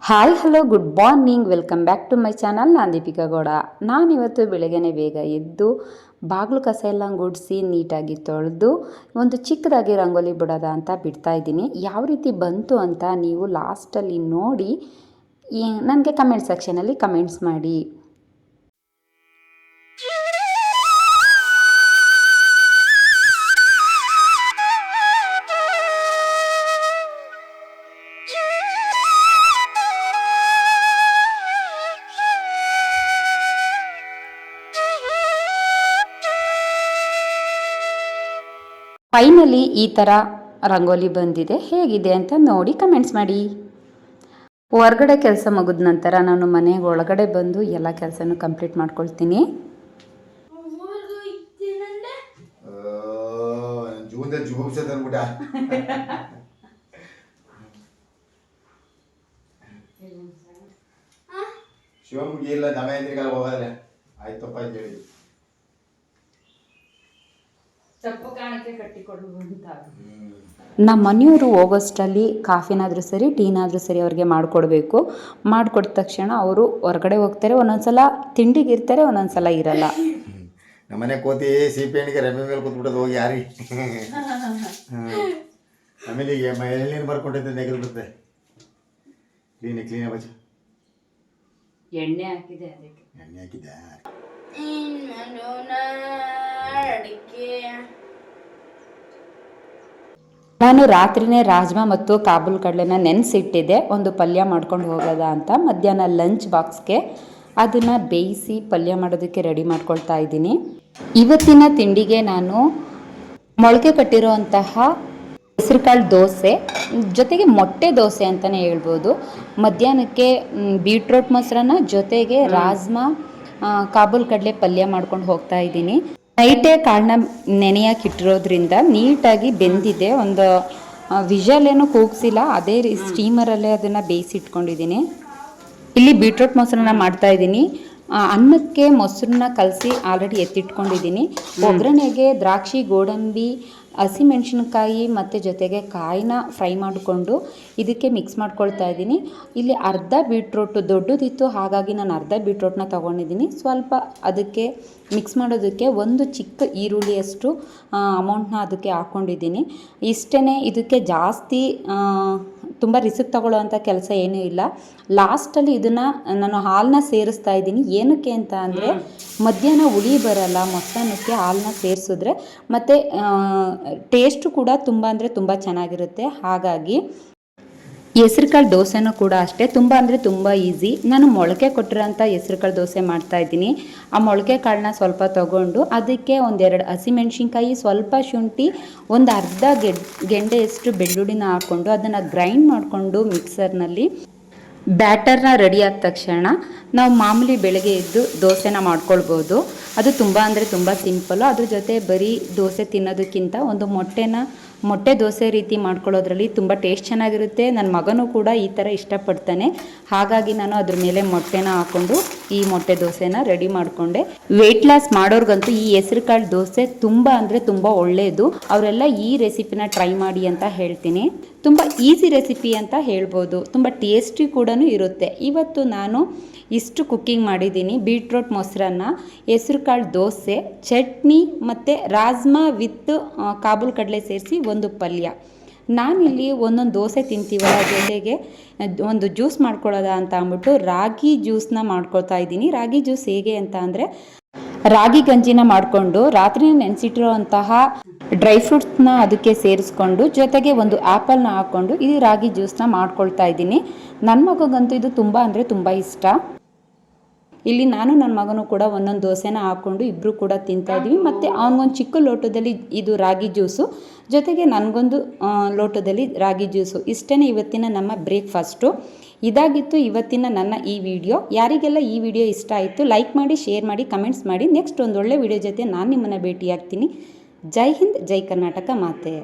Hi hello good morning, welcome back to my channel. ನಾನು ದೀಪಿಕಾ ಗೌಡ. ನಾನಿವತ್ತು ಬೆಳಗ್ಗೆನೇ ಬೇಗ ಎದ್ದು ಬಾಗಿಲು ಕಸ ಎಲ್ಲ ಗುಡಿಸಿ ನೀಟಾಗಿ ತೊಳೆದು ಒಂದು ಚಿಕ್ಕದಾಗಿ ರಂಗೋಲಿ ಬಿಡೋದ ಅಂತ ಬಿಡ್ತಾ ಇದ್ದೀನಿ. ಯಾವ ರೀತಿ ಬಂತು ಅಂತ ನೀವು ಲಾಸ್ಟಲ್ಲಿ ನೋಡಿ ನನಗೆ ಕಮೆಂಟ್ ಸೆಕ್ಷನಲ್ಲಿ ಕಮೆಂಟ್ಸ್ ಮಾಡಿ. ಫೈನಲಿ ಈ ಥರ ರಂಗೋಲಿ ಬಂದಿದೆ. ಹೇಗಿದೆ ಅಂತ ನೋಡಿ ಕಮೆಂಟ್ಸ್ ಮಾಡಿ. ಹೊರಗಡೆ ಕೆಲಸ ಮುಗಿದ ನಂತರ ನಾನು ಮನೆಗೆ ಒಳಗಡೆ ಬಂದು ಎಲ್ಲ ಕೆಲಸನೂ ಕಂಪ್ಲೀಟ್ ಮಾಡ್ಕೊಳ್ತೀನಿ. ನಮ್ಮ ಮನೆಯವರು ಹೋಗೋಷ್ಟರಲ್ಲಿ ಕಾಫಿನಾದರೂ ಸರಿ ಟೀನಾದರೂ ಸರಿ ಅವ್ರಿಗೆ ಮಾಡಿಕೊಡ್ಬೇಕು. ಮಾಡಿಕೊಟ್ಟ ತಕ್ಷಣ ಅವರು ಹೊರಗಡೆ ಹೋಗ್ತಾರೆ. ಒಂದೊಂದ್ಸಲ ತಿಂಡಿಗೆ ಇರ್ತಾರೆ, ಒಂದೊಂದ್ಸಲ ಇರಲ್ಲ. ನಮ್ಮನೆ ಕೋತಿ ಸಿಪಿ ಹಣ್ಣಿಗೆ ರಮ್ಮೆ ಮೇಲೆ ಕೂತ್ಬಿಟ್ಟದು ಹೋಗಿ ಯಾರಿ ಆಮೇಲೆ ಈಗ ಎಳ್ನೀರು ಬರ್ಕೊಂಡಿದ್ದೆ ನೆಗೆದು ಬಿಡುತ್ತೆ. ಕ್ಲೀನ ಬಚ್ಚ ಎಣ್ಣೆ ಹಾಕಿದೆ, ಅದಕ್ಕೆ ಎಣ್ಣೆ ಹಾಕಿದ್ದೆ. ನಾನು ರಾತ್ರಿನೇ ರಾಜ್ಮಾ ಮತ್ತು ಕಾಬೂಲ್ ಕಡಲೆನ ನೆನೆಸಿಟ್ಟಿದ್ದೆ, ಒಂದು ಪಲ್ಯ ಮಾಡ್ಕೊಂಡು ಹೋಗೋದ ಅಂತ. ಮಧ್ಯಾಹ್ನ ಲಂಚ್ ಬಾಕ್ಸ್ಗೆ ಅದನ್ನು ಬೇಯಿಸಿ ಪಲ್ಯ ಮಾಡೋದಕ್ಕೆ ರೆಡಿ ಮಾಡ್ಕೊಳ್ತಾ ಇದ್ದೀನಿ. ಇವತ್ತಿನ ತಿಂಡಿಗೆ ನಾನು ಮೊಳಕೆ ಕಟ್ಟಿರುವಂತಹ ಹೆಸರುಕಾಳು ದೋಸೆ ಜೊತೆಗೆ ಮೊಟ್ಟೆ ದೋಸೆ ಅಂತಲೇ ಹೇಳ್ಬೋದು. ಮಧ್ಯಾಹ್ನಕ್ಕೆ ಬೀಟ್ರೋಟ್ ಮೊಸರನ್ನ ಜೊತೆಗೆ ರಾಜ್ಮಾ ಕಾಬೂಲ್ ಕಡಲೆ ಪಲ್ಯ ಮಾಡ್ಕೊಂಡು ಹೋಗ್ತಾ ಇದ್ದೀನಿ. ನೈಟೇ ಕಾಳನ್ನ ನೆನೆಯಕ್ಕೆ ಇಟ್ಟಿರೋದ್ರಿಂದ ನೀಟಾಗಿ ಬೆಂದಿದೆ. ಒಂದು ವಿಷಲ್ ಏನೂ ಕೂಗಿಸಿಲ್ಲ, ಅದೇ ಸ್ಟೀಮರಲ್ಲೇ ಅದನ್ನು ಬೇಯಿಸಿಟ್ಕೊಂಡಿದ್ದೀನಿ. ಇಲ್ಲಿ ಬೀಟ್ರೋಟ್ ಮೊಸರನ್ನ ಮಾಡ್ತಾ ಇದ್ದೀನಿ. ಅನ್ನಕ್ಕೆ ಮೊಸರನ್ನ ಕಲಸಿ ಆಲ್ರೆಡಿ ಎತ್ತಿಟ್ಕೊಂಡಿದ್ದೀನಿ. ಒಗ್ಗರಣೆಗೆ ದ್ರಾಕ್ಷಿ, ಗೋಡಂಬಿ, ಹಸಿಮೆಣಸಿನ್ಕಾಯಿ ಮತ್ತು ಜೊತೆಗೆ ಕಾಯಿನ ಫ್ರೈ ಮಾಡಿಕೊಂಡು ಇದಕ್ಕೆ ಮಿಕ್ಸ್ ಮಾಡ್ಕೊಳ್ತಾ ಇದ್ದೀನಿ. ಇಲ್ಲಿ ಅರ್ಧ ಬೀಟ್ರೋಟು ದೊಡ್ಡದಿತ್ತು, ಹಾಗಾಗಿ ನಾನು ಅರ್ಧ ಬೀಟ್ರೋಟ್ನ ತೊಗೊಂಡಿದ್ದೀನಿ. ಸ್ವಲ್ಪ ಅದಕ್ಕೆ ಮಿಕ್ಸ್ ಮಾಡೋದಕ್ಕೆ ಒಂದು ಚಿಕ್ಕ ಈರುಳ್ಳಿಯಷ್ಟು ಅಮೌಂಟ್ನ ಅದಕ್ಕೆ ಹಾಕ್ಕೊಂಡಿದ್ದೀನಿ. ಇಷ್ಟೇ, ಇದಕ್ಕೆ ಜಾಸ್ತಿ ತುಂಬ ರಿಸ್ಕ್ ತಗೊಳ್ಳೋವಂಥ ಕೆಲಸ ಏನೂ ಇಲ್ಲ. ಲಾಸ್ಟಲ್ಲಿ ಇದನ್ನು ನಾನು ಹಾಲನ್ನ ಸೇರಿಸ್ತಾ ಇದ್ದೀನಿ. ಏನಕ್ಕೆ ಅಂತ ಅಂದರೆ ಮಧ್ಯಾಹ್ನ ಹುಳಿ ಬರಲ್ಲ ಮೊಸರನ್ನಕ್ಕೆ ಹಾಲನ್ನ ಸೇರಿಸಿದ್ರೆ, ಮತ್ತು ಟೇಸ್ಟು ಕೂಡ ತುಂಬ ಅಂದರೆ ತುಂಬ ಚೆನ್ನಾಗಿರುತ್ತೆ. ಹಾಗಾಗಿ ಹೆಸ್ರುಕಾಳು ದೋಸೆನೂ ಕೂಡ ಅಷ್ಟೇ, ತುಂಬ ಅಂದರೆ ತುಂಬ ಈಸಿ. ನಾನು ಮೊಳಕೆ ಕೊಟ್ಟಿರೋಂಥ ಹೆಸ್ರುಕಾಳು ದೋಸೆ ಮಾಡ್ತಾಯಿದ್ದೀನಿ. ಆ ಮೊಳಕೆ ಕಾಳನ್ನ ಸ್ವಲ್ಪ ತೊಗೊಂಡು ಅದಕ್ಕೆ ಒಂದೆರಡು ಹಸಿಮೆಣ್ಸಿನ್ಕಾಯಿ, ಸ್ವಲ್ಪ ಶುಂಠಿ, ಒಂದು ಅರ್ಧ ಗೆಂಡೆಯಷ್ಟು ಬೆಳ್ಳುಳ್ಳಿನ ಹಾಕ್ಕೊಂಡು ಅದನ್ನು ಗ್ರೈಂಡ್ ಮಾಡಿಕೊಂಡು ಮಿಕ್ಸರ್ನಲ್ಲಿ ಬ್ಯಾಟರ್ನ ರೆಡಿ ಆದ ತಕ್ಷಣ ನಾವು ಮಾಮೂಲಿ ಬೆಳಗ್ಗೆ ಎದ್ದು ದೋಸೆನ ಮಾಡ್ಕೊಳ್ಬೋದು. ಅದು ತುಂಬ ಅಂದರೆ ತುಂಬ ಸಿಂಪಲ್ಲು. ಅದ್ರ ಜೊತೆ ಬರೀ ದೋಸೆ ತಿನ್ನೋದಕ್ಕಿಂತ ಒಂದು ಮೊಟ್ಟೆ ದೋಸೆ ರೀತಿ ಮಾಡ್ಕೊಳ್ಳೋದ್ರಲ್ಲಿ ತುಂಬ ಟೇಸ್ಟ್ ಚೆನ್ನಾಗಿರುತ್ತೆ. ನನ್ನ ಮಗನೂ ಕೂಡ ಈ ಥರ ಇಷ್ಟಪಡ್ತಾನೆ. ಹಾಗಾಗಿ ನಾನು ಅದ್ರ ಮೇಲೆ ಮೊಟ್ಟೆನ ಹಾಕ್ಕೊಂಡು ಈ ಮೊಟ್ಟೆ ದೋಸೆನ ರೆಡಿ ಮಾಡಿಕೊಂಡೆ. ವೆಯ್ಟ್ ಲಾಸ್ ಮಾಡೋರ್ಗಂತೂ ಈ ಹೆಸರುಕಾಳು ದೋಸೆ ತುಂಬ ಅಂದರೆ ತುಂಬ ಒಳ್ಳೆಯದು. ಅವರೆಲ್ಲ ಈ ರೆಸಿಪಿನ ಟ್ರೈ ಮಾಡಿ ಅಂತ ಹೇಳ್ತೀನಿ. ತುಂಬ ಈಸಿ ರೆಸಿಪಿ ಅಂತ ಹೇಳ್ಬೋದು, ತುಂಬ ಟೇಸ್ಟಿ ಕೂಡ ಇರುತ್ತೆ. ಇವತ್ತು ನಾನು ಇಷ್ಟು ಕುಕ್ಕಿಂಗ್ ಮಾಡಿದ್ದೀನಿ. ಬೀಟ್ರೋಟ್ ಮೊಸರನ್ನ, ಹೆಸರುಕಾಳು ದೋಸೆ, ಚಟ್ನಿ ಮತ್ತು ರಾಜ್ಮಾ ವಿತ್ ಕಾಬೂಲ್ ಕಡಲೆ ಸೇರಿಸಿ ಒಂದು ಪಲ್ಯ. ನಾನಿಲ್ಲಿ ಒಂದೊಂದು ದೋಸೆ ತಿಂತೀವಲ್ಲ, ಜೊತೆಗೆ ಒಂದು ಜ್ಯೂಸ್ ಮಾಡ್ಕೊಳ್ಳೋದ ಅಂತ ಅಂದ್ಬಿಟ್ಟು ರಾಗಿ ಜ್ಯೂಸನ್ನ ಮಾಡ್ಕೊಳ್ತಾ ಇದ್ದೀನಿ. ರಾಗಿ ಜ್ಯೂಸ್ ಹೇಗೆ ಅಂತ ಅಂದರೆ, ರಾಗಿ ಗಂಜಿನ ಮಾಡಿಕೊಂಡು ರಾತ್ರಿ ನೆನೆಸಿಟ್ಟಿರುವಂತಹ ಡ್ರೈ ಫ್ರೂಟ್ಸ್ನ ಅದಕ್ಕೆ ಸೇರಿಸ್ಕೊಂಡು ಜೊತೆಗೆ ಒಂದು ಆ್ಯಪಲ್ನ ಹಾಕ್ಕೊಂಡು ಈ ರಾಗಿ ಜ್ಯೂಸನ್ನ ಮಾಡ್ಕೊಳ್ತಾ ಇದ್ದೀನಿ. ನನ್ನ ಮಗಂತೂ ಇದು ತುಂಬ ಅಂದರೆ ತುಂಬ ಇಷ್ಟ. ಇಲ್ಲಿ ನಾನು ನನ್ನ ಮಗನೂ ಕೂಡ ಒಂದೊಂದು ದೋಸೆನ ಹಾಕ್ಕೊಂಡು ಇಬ್ಬರು ಕೂಡ ತಿಂತಾಯಿದ್ವಿ. ಮತ್ತು ಅವನಿಗೊಂದು ಚಿಕ್ಕ ಲೋಟದಲ್ಲಿ ಇದು ರಾಗಿ ಜ್ಯೂಸು, ಜೊತೆಗೆ ನನಗೊಂದು ಲೋಟದಲ್ಲಿ ರಾಗಿ ಜ್ಯೂಸು. ಇಷ್ಟೇ ಇವತ್ತಿನ ನಮ್ಮ ಬ್ರೇಕ್ಫಾಸ್ಟು. ಇದಾಗಿತ್ತು ಇವತ್ತಿನ ನನ್ನ ಈ ವಿಡಿಯೋ. ಯಾರಿಗೆಲ್ಲ ಈ ವಿಡಿಯೋ ಇಷ್ಟ ಆಯಿತು ಲೈಕ್ ಮಾಡಿ, ಶೇರ್ ಮಾಡಿ, ಕಮೆಂಟ್ಸ್ ಮಾಡಿ. ನೆಕ್ಸ್ಟ್ ಒಂದು ಒಳ್ಳೆ ವಿಡಿಯೋ ಜೊತೆ ನಾನು ನಿಮ್ಮನ್ನು ಭೇಟಿಯಾಗ್ತೀನಿ. ಜೈ ಹಿಂದ್, ಜೈ ಕರ್ನಾಟಕ ಮಾತೆ.